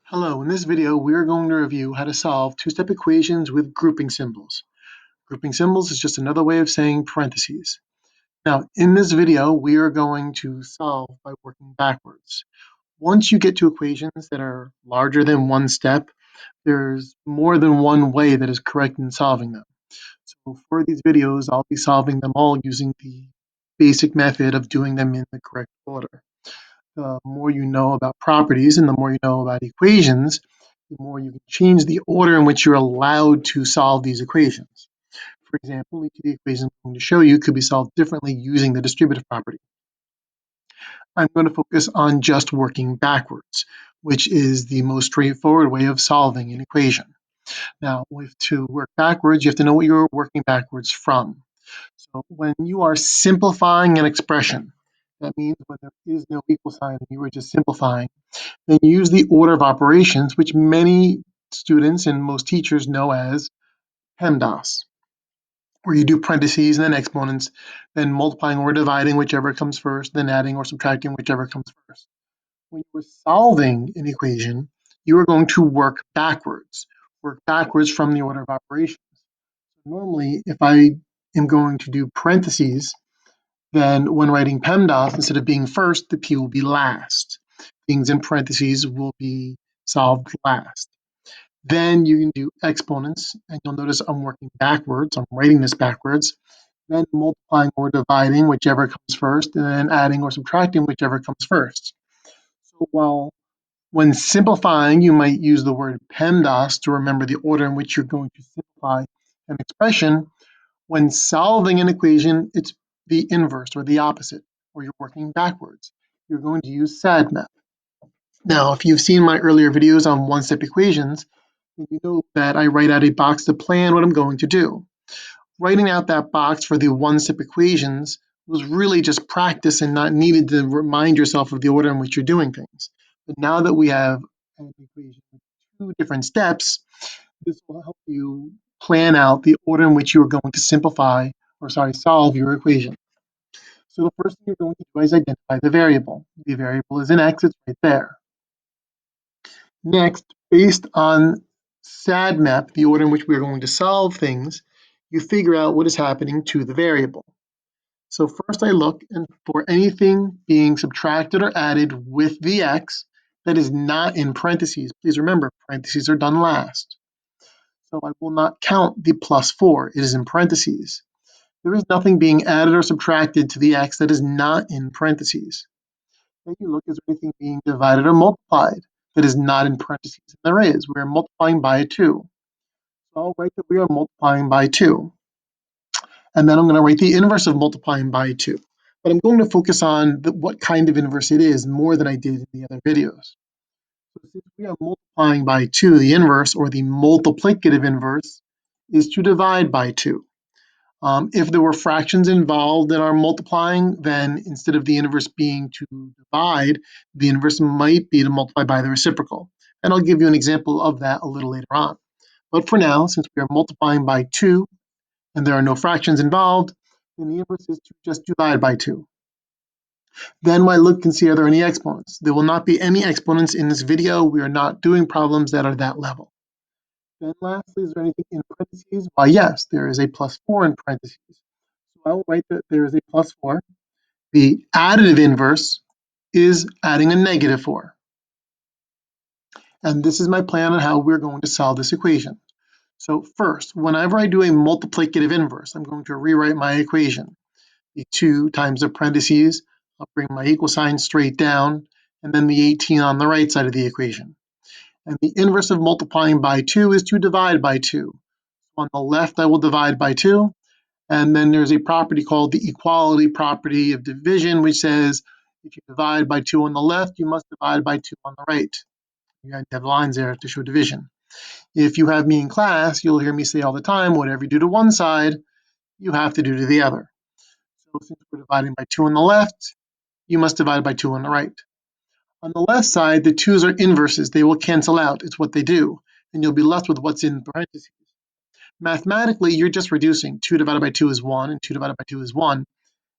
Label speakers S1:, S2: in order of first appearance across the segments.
S1: Hello, in this video we are going to review how to solve two-step equations with grouping symbols. Grouping symbols is just another way of saying parentheses. Now, in this video we are going to solve by working backwards. Once you get to equations that are larger than one step, there's more than one way that is correct in solving them. So for these videos, I'll be solving them all using the basic method of doing them in the correct order. The more you know about properties and the more you know about equations, the more you can change the order in which you're allowed to solve these equations. For example, each of the equations I'm going to show you could be solved differently using the distributive property. I'm going to focus on just working backwards, which is the most straightforward way of solving an equation. Now, to work backwards, you have to know what you're working backwards from. So when you are simplifying an expression, that means when there is no equal sign and you are just simplifying, then use the order of operations, which many students and most teachers know as PEMDAS, where you do parentheses and then exponents, then multiplying or dividing whichever comes first, then adding or subtracting whichever comes first. When you're solving an equation, you are going to work backwards from the order of operations. Normally, if I am going to do parentheses, then when writing PEMDAS, instead of being first, the P will be last. Things in parentheses will be solved last. Then you can do exponents, and you'll notice I'm working backwards. I'm writing this backwards. Then multiplying or dividing, whichever comes first, and then adding or subtracting, whichever comes first. So when simplifying, you might use the word PEMDAS to remember the order in which you're going to simplify an expression. When solving an equation, it's the inverse or the opposite, or you're working backwards. You're going to use SADMAP. Now, if you've seen my earlier videos on one-step equations, then you know that I write out a box to plan what I'm going to do. Writing out that box for the one-step equations was really just practice and not needed to remind yourself of the order in which you're doing things. But now that we have an equation with two different steps, this will help you plan out the order in which you are going to solve your equation. So the first thing you're going to do is identify the variable. The variable is an x, it's right there. Next, based on SADMAP, the order in which we are going to solve things, you figure out what is happening to the variable. So first I look for anything being subtracted or added with the x that is not in parentheses. Please remember, parentheses are done last. So I will not count the +4. It is in parentheses. There is nothing being added or subtracted to the x that is not in parentheses. Then you look, is there anything being divided or multiplied that is not in parentheses? And there is. We are multiplying by 2. So I'll write that we are multiplying by 2. And then I'm going to write the inverse of multiplying by 2. But I'm going to focus on what kind of inverse it is more than I did in the other videos. So since we are multiplying by 2, the inverse, or the multiplicative inverse, is to divide by 2. If there were fractions involved in our multiplying, then instead of the inverse being to divide, the inverse might be to multiply by the reciprocal. And I'll give you an example of that a little later on. But for now, since we are multiplying by 2 and there are no fractions involved, then the inverse is to just divide by 2. Then I look and see, are there any exponents? There will not be any exponents in this video. We are not doing problems that are that level. Then lastly, is there anything in parentheses? Why, yes, there is a +4 in parentheses. So I will write that there is a +4. The additive inverse is adding a -4. And this is my plan on how we're going to solve this equation. So first, whenever I do a multiplicative inverse, I'm going to rewrite my equation. The 2 times the parentheses, I'll bring my equal sign straight down, and then the 18 on the right side of the equation. And the inverse of multiplying by 2 is to divide by 2. On the left, I will divide by 2. And then there's a property called the equality property of division, which says if you divide by 2 on the left, you must divide by 2 on the right. You have lines there to show division. If you have me in class, you'll hear me say all the time, whatever you do to one side, you have to do to the other. So since we're dividing by 2 on the left, you must divide by 2 on the right. On the left side, the 2's are inverses. They will cancel out. It's what they do. And you'll be left with what's in parentheses. Mathematically, you're just reducing. 2 divided by 2 is 1, and 2 divided by 2 is 1.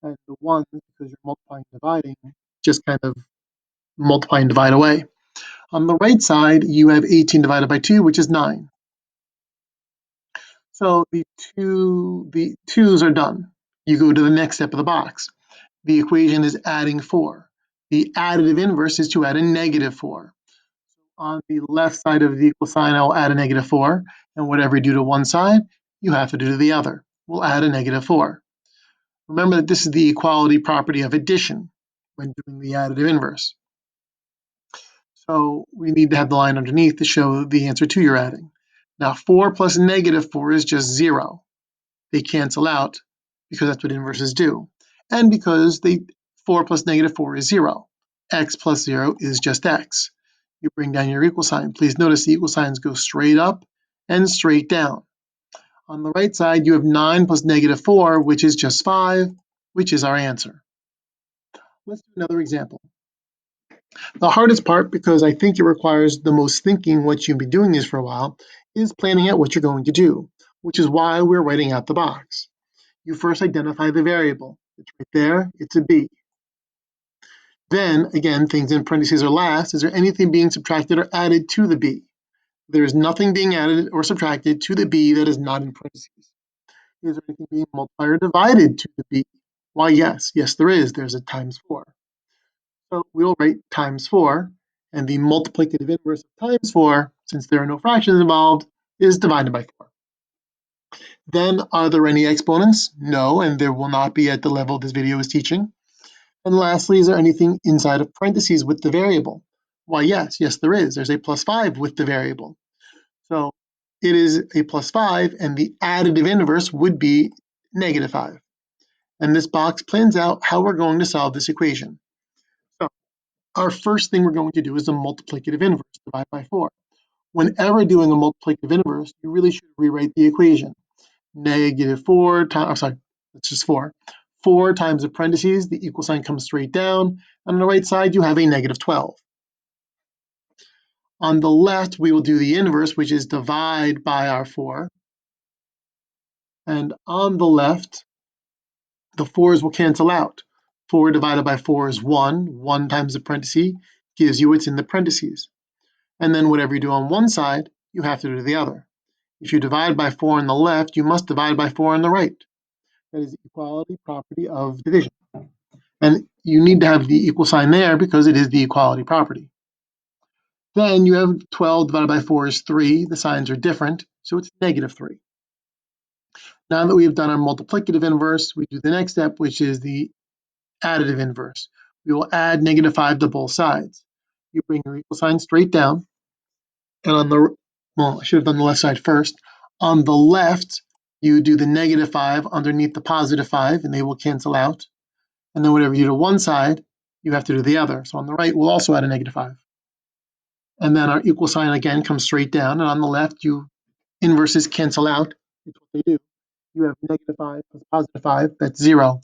S1: And the 1, because you're multiplying and dividing, just kind of multiply and divide away. On the right side, you have 18 divided by 2, which is 9. So the 2's are done. You go to the next step of the box. The equation is adding 4. The additive inverse is to add a negative 4. On the left side of the equal sign, I'll add a negative 4. And whatever you do to one side, you have to do to the other. We'll add a negative 4. Remember that this is the equality property of addition when doing the additive inverse. So we need to have the line underneath to show the answer 2 you're adding. Now 4 plus negative 4 is just 0. They cancel out because that's what inverses do. And because 4 plus negative 4 is 0. X plus 0 is just x. You bring down your equal sign. Please notice the equal signs go straight up and straight down. On the right side, you have 9 plus negative 4, which is just 5, which is our answer. Let's do another example. The hardest part, because I think it requires the most thinking once you've been doing this for a while, is planning out what you're going to do, which is why we're writing out the box. You first identify the variable. It's right there, it's a b. Then, again, things in parentheses are last. Is there anything being subtracted or added to the b? There is nothing being added or subtracted to the b that is not in parentheses. Is there anything being multiplied or divided to the b? Why, yes. Yes, there is. There's a times 4. So we'll write times 4, and the multiplicative inverse of times 4, since there are no fractions involved, is divided by 4. Then, are there any exponents? No, and there will not be at the level this video is teaching. And lastly, is there anything inside of parentheses with the variable? Why, yes, there is. There's a plus 5 with the variable. So it is a plus 5, and the additive inverse would be negative 5. And this box plans out how we're going to solve this equation. So our first thing we're going to do is a multiplicative inverse, divide by 4. Whenever doing a multiplicative inverse, you really should rewrite the equation. Negative 4 times, sorry, it's just 4. 4 times the parentheses, the equal sign comes straight down. On the right side, you have a negative 12. On the left, we will do the inverse, which is divide by our 4. And on the left, the 4's will cancel out. 4 divided by 4 is 1. 1 times the parentheses gives you what's in the parentheses. And then whatever you do on one side, you have to do the other. If you divide by 4 on the left, you must divide by 4 on the right. That is the equality property of division. And you need to have the equal sign there because it is the equality property. Then you have 12 divided by 4 is 3. The signs are different, so it's negative 3. Now that we've done our multiplicative inverse, we do the next step, which is the additive inverse. We will add negative 5 to both sides. You bring your equal sign straight down, and on the, well, I should have done the left side first. On the left, you do the negative 5 underneath the positive 5, and they will cancel out. And then whatever you do to one side, you have to do the other. So on the right, we'll also add a negative 5. And then our equal sign again comes straight down, and on the left, you inverses cancel out. It's what they do. You have negative 5 plus positive 5, that's 0.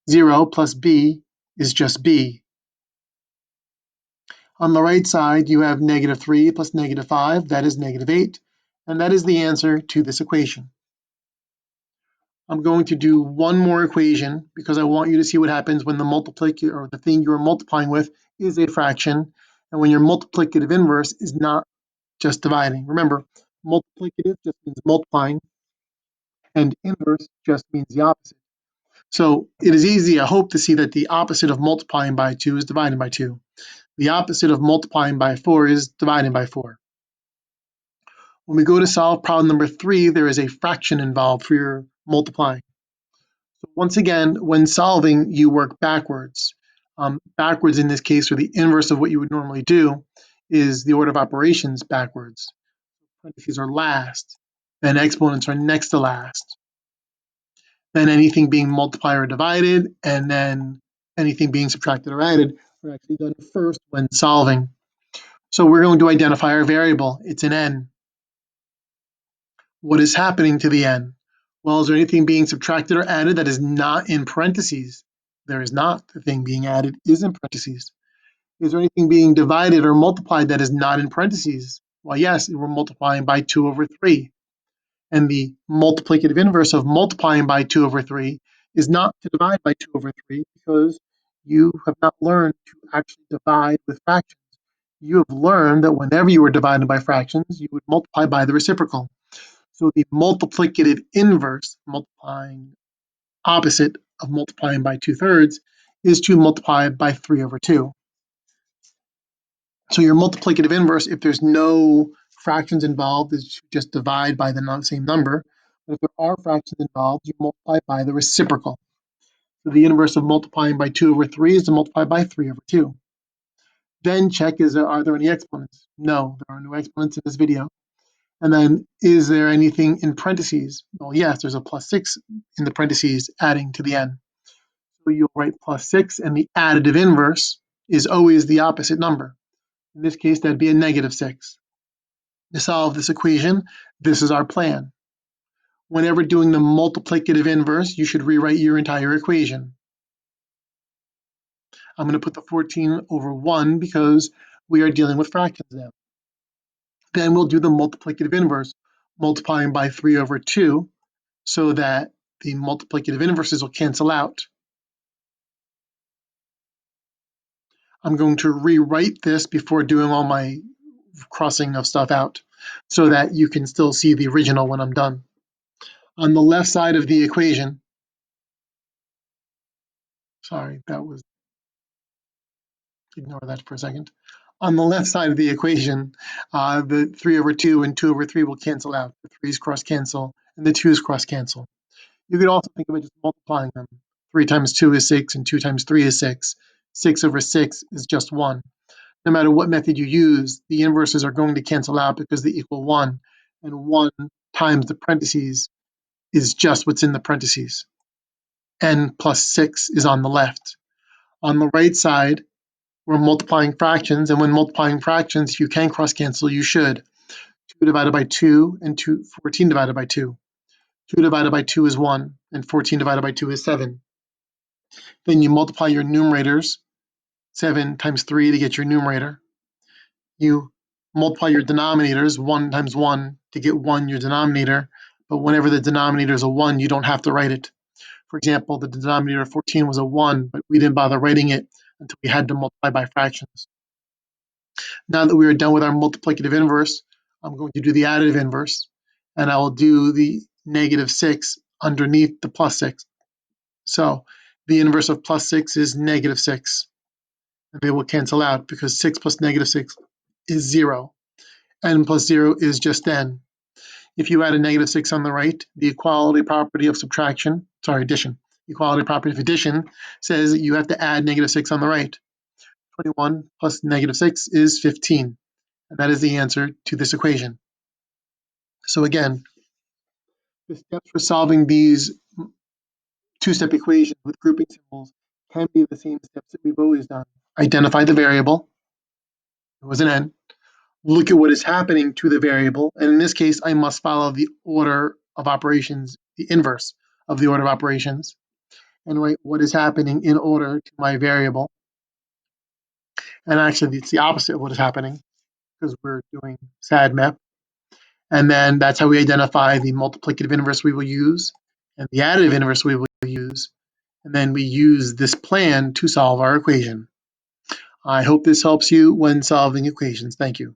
S1: 0 plus b is just b. On the right side, you have negative 3 plus negative 5, that is negative 8, and that is the answer to this equation. I'm going to do one more equation because I want you to see what happens when the multiplicative, or the thing you're multiplying with, is a fraction, and when your multiplicative inverse is not just dividing. Remember, multiplicative just means multiplying, and inverse just means the opposite. So it is easy, I hope, to see that the opposite of multiplying by 2 is dividing by 2. The opposite of multiplying by 4 is dividing by 4. When we go to solve problem number 3, there is a fraction involved for your multiplying. So once again, when solving, you work backwards. Backwards in this case, or the inverse of what you would normally do, is the order of operations backwards. Parentheses are last, then exponents are next to last. Then anything being multiplied or divided, and then anything being subtracted or added are actually done first when solving. So we're going to identify our variable. It's an n. What is happening to the n? Well, is there anything being subtracted or added that is not in parentheses? There is not. The thing being added is in parentheses. Is there anything being divided or multiplied that is not in parentheses? Well, yes, we're multiplying by 2 over 3. And the multiplicative inverse of multiplying by 2 over 3 is not to divide by 2 over 3 because you have not learned to actually divide with fractions. You have learned that whenever you were divided by fractions, you would multiply by the reciprocal. So the multiplicative inverse, multiplying opposite of multiplying by 2/3, is to multiply by 3/2. So your multiplicative inverse, if there's no fractions involved, is just divide by the same number. But if there are fractions involved, you multiply by the reciprocal. So the inverse of multiplying by 2/3 is to multiply by 3/2. Then check, are there any exponents? No, there are no exponents in this video. And then, is there anything in parentheses? Well, yes, there's a +6 in the parentheses adding to the n. So you'll write +6, and the additive inverse is always the opposite number. In this case, that'd be a -6. To solve this equation, this is our plan. Whenever doing the multiplicative inverse, you should rewrite your entire equation. I'm going to put the 14/1 because we are dealing with fractions now. Then we'll do the multiplicative inverse, multiplying by 3/2, so that the multiplicative inverses will cancel out. I'm going to rewrite this before doing all my crossing of stuff out so that you can still see the original when I'm done. On the left side of the equation, sorry, ignore that for a second. On the left side of the equation, the 3/2 and 2/3 will cancel out. The 3's cross cancel and the 2's cross cancel. You could also think of it just multiplying them. 3 times 2 is 6 and 2 times 3 is 6. 6/6 is just 1. No matter what method you use, the inverses are going to cancel out because they equal 1. And 1 times the parentheses is just what's in the parentheses. N plus 6 is on the left. On the right side, we're multiplying fractions, and when multiplying fractions, if you can cross cancel, you should. 2 divided by 2 and 14 divided by 2. 2 divided by 2 is 1, and 14 divided by 2 is 7. Then you multiply your numerators, 7 times 3 to get your numerator. You multiply your denominators, 1 times 1 to get 1, your denominator. But whenever the denominator is a 1, you don't have to write it. For example, the denominator of 14 was a 1, but we didn't bother writing it until we had to multiply by fractions. Now that we are done with our multiplicative inverse, I'm going to do the additive inverse, and I will do the -6 underneath the +6. So the inverse of +6 is -6. And they will cancel out because 6 plus -6 is 0. N plus 0 is just n. If you add a -6 on the right, the equality property of addition. Equality property of addition says that you have to add -6 on the right. 21 plus -6 is 15. And that is the answer to this equation. So again, the steps for solving these two-step equations with grouping symbols can be the same steps that we've always done. Identify the variable, it was an n. Look at what is happening to the variable, and in this case, I must follow the order of operations, the inverse of the order of operations, and write what is happening in order to my variable. And actually, it's the opposite of what is happening because we're doing SADMAP. And then that's how we identify the multiplicative inverse we will use and the additive inverse we will use. And then we use this plan to solve our equation. I hope this helps you when solving equations. Thank you.